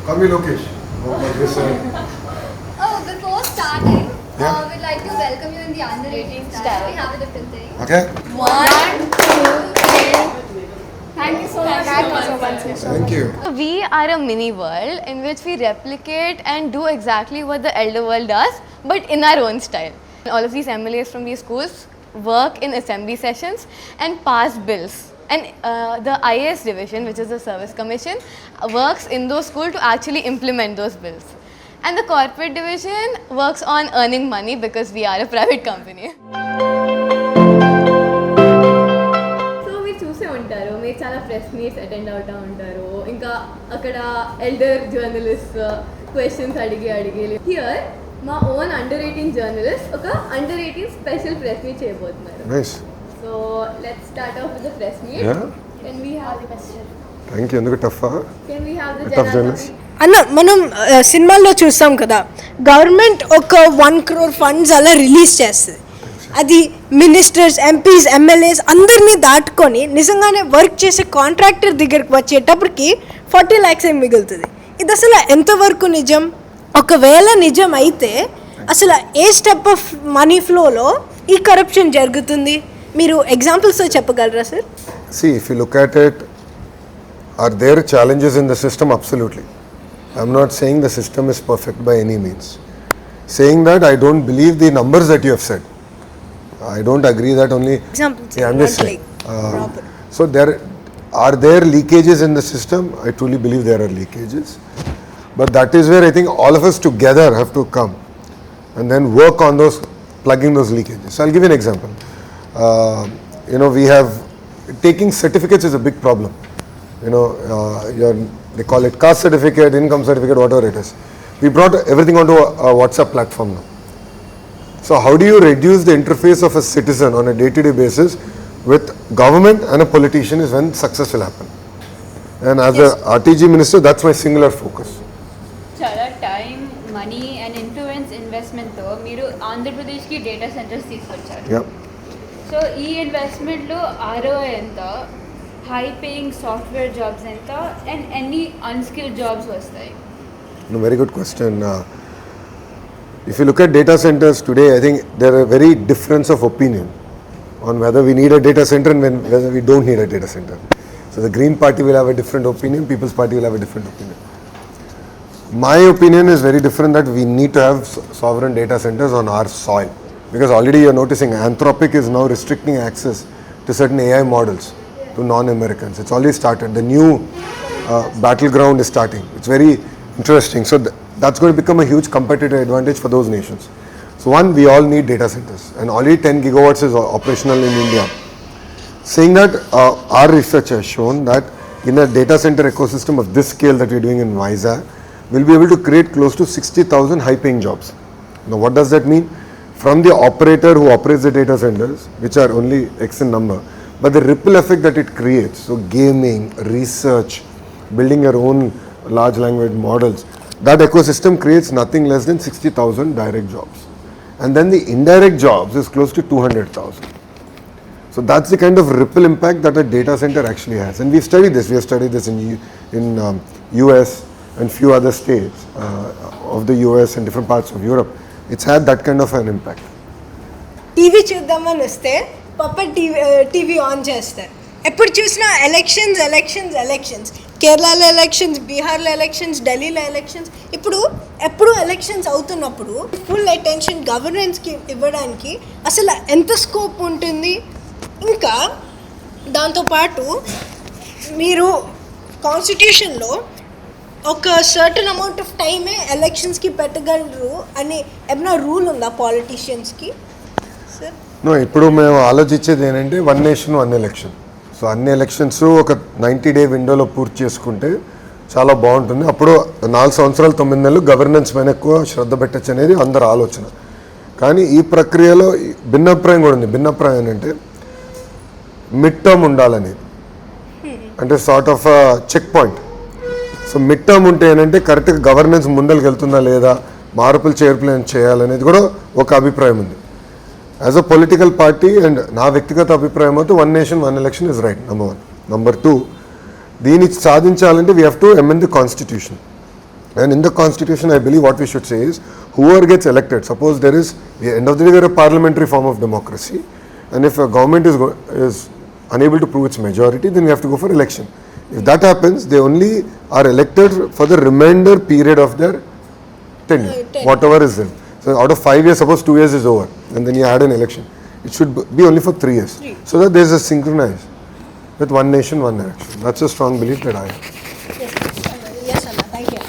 Call me Lokesh. Before starting, we'd like to welcome you in the Andhra rating style. We have a different thing. Okay. 1, 2, 3. Thank you so much. Thank you. We are a mini world in which we replicate and do exactly what the elder world does, but in our own style. All of these MLAs from these schools work in assembly sessions and pass bills. And the IAS division, which is the service commission, works in those schools to actually implement those bills. And the corporate division works on earning money because we are a private company. మీరు చాలా press meets attend అవుతూ ఉంటారు, ఇంకా అక్కడ elder journalist questions అడిగి here మా own underrating journalist ఒక underrating special press meet చేయబోతున్నారు. So let's start off with the press meet. Can we have the question? Thank you. ఎందుకు టఫా? Can we have the journalist? అన్న, మనం సినిమాల్లో చూస్తాం కదా, గవర్నమెంట్ ఒక 1 crore ఫండ్స్ అలా రిలీజ్ చేస్తుంది. అది మినిస్టర్స్, ఎంపీస్, ఎమ్మెల్యేస్ అందరినీ దాటుకొని నిజంగానే వర్క్ చేసే కాంట్రాక్టర్ దగ్గరికి వచ్చేటప్పటికి 40 lakhs మిగులుతుంది. ఇది అసలు ఎంతవరకు నిజం? ఒకవేళ నిజం అయితే అసలు ఏ స్టెప్ ఆఫ్ మనీ ఫ్లోలో ఈ కరప్షన్ జరుగుతుంది? మీరు ఎగ్జాంపుల్స్తో చెప్పగలరా sir? See, if you look at it, are there challenges in the system? Absolutely. I'm not saying the system is perfect by any means. Saying that, I don't believe the numbers that you have said. I don't agree that only. Examples. Yeah, I'm just saying. So are there leakages in the system? I truly believe there are leakages. But that is where I think all of us together have to come and then work on those, plugging those leakages. So I'll give you an example. We have, taking certificates is a big problem. They call it caste certificate, income certificate, whatever it is. We brought everything onto a WhatsApp platform now. So how do you reduce the interface of a citizen on a day-to-day basis with government and a politician is when success will happen. And as a RTG minister, that's my singular focus. Chala time, money and influence investment tho meeru Andhra Pradesh ki data centers తీసుకొచ్చారు. Yeah. So ee investment lo ROI enta, high paying software jobs enta and any unskilled jobs vastayi? No, very good question. If you look at data centers today, I think there are very difference of opinion on whether we need a data center and whether we don't need a data center. So the Green Party will have a different opinion, People's Party will have a different opinion. My opinion is very different, that we need to have sovereign data centers on our soil. Because already you're noticing Anthropic is now restricting access to certain AI models to non-Americans. It's already started. The new battleground is starting. It's very interesting. So that's going to become a huge competitive advantage for those nations. So one, we all need data centers, and already 10 gigawatts is operational in India. Saying that, our research has shown that in a data center ecosystem of this scale that we're doing in Vizag, we'll be able to create close to 60,000 high-paying jobs. Now what does that mean? From the operator who operates the data centers, which are only X in number, but the ripple effect that it creates, so gaming, research, building your own large language models, that ecosystem creates nothing less than 60,000 direct jobs. And then the indirect jobs is close to 200,000. So that's the kind of ripple impact that a data center actually has. And we've studied this. We have studied this in US and few other states of the US and different parts of Europe. It's had that kind of an impact. TV చూద్దామని వస్తే పప్ప TV on చేస్తారు. ఎప్పుడు చూసినా elections, కేరళలో elections, బీహార్లో elections, ఢిల్లీలో elections. ఎప్పుడు ఎలక్షన్స్ అవుతున్నప్పుడు ఫుల్ అటెన్షన్ గవర్నెన్స్కి ఇవ్వడానికి అసలు ఎంత స్కోప్ ఉంటుంది? ఇంకా దాంతోపాటు మీరు కాన్స్టిట్యూషన్లో ఒక సర్టన్ అమౌంట్ ఆఫ్ టైమే ఎలక్షన్స్కి పెట్టగలరు అని ఏమైనా రూల్ ఉందా పాలిటీషియన్స్కి సార్? ఇప్పుడు మేము ఆలోచించేది ఏంటంటే 1 nation 1 election. సో అన్ని ఎలక్షన్స్ ఒక 90-day విండోలో పూర్తి చేసుకుంటే చాలా బాగుంటుంది. అప్పుడు 4 సంవత్సరాలు 9 నెలలు గవర్నెన్స్ పైన ఎక్కువ శ్రద్ధ పెట్టచ్చు అనేది అందరి ఆలోచన. కానీ ఈ ప్రక్రియలో భిన్నాభిప్రాయం కూడా ఉంది. భిన్నాభిప్రాయం ఏంటంటే మిడ్ టర్మ్ ఉండాలనేది, అంటే sort of check point. So mid term ఉంటే ఏంటంటే కరెక్ట్గా గవర్నెన్స్ ముందరికి వెళ్తుందా లేదా, మార్పులు చేర్పులు చేయాలనేది కూడా ఒక అభిప్రాయం ఉంది. As a political party and నా వ్యక్తిగత అభిప్రాయం అయితే 1 nation 1 election is right, number 1. Number 2, దీన్ని సాధించాలంటే we have to amend the constitution. And in the constitution, I believe what we should say is, whoever gets elected, suppose there is, at the end of the day, we are a parliamentary form of democracy, and if a government is unable to prove its majority, then we have to go for election. If that happens, they only are elected for the remainder period of their tenure, whatever is there. So out of 5 years, suppose 2 years is over, and then you had an election. It should be only for 3 years, so that there is a synchronize with one nation, one election. That's a strong belief that I have. Yes, Anna, thank you.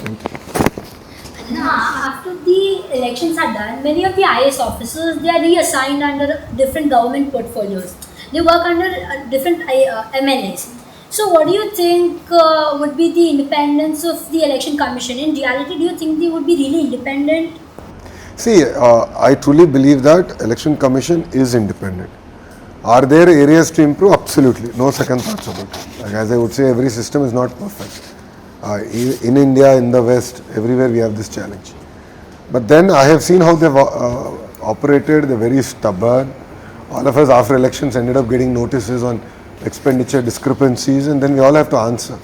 Now, after the elections are done, many of the IAS officers, they are reassigned under different government portfolios. They work under different MLAs. So what do you think would be the independence of the election commission? In reality, do you think they would be really independent? See, I truly believe that election commission is independent. Are there areas to improve? Absolutely, no second thoughts about it. Like, as I would say, every system is not perfect. In India, in the West, everywhere we have this challenge. But then I have seen how they've operated. They're very stubborn. All of us after elections ended up getting notices on expenditure discrepancies, and then we all have to answer.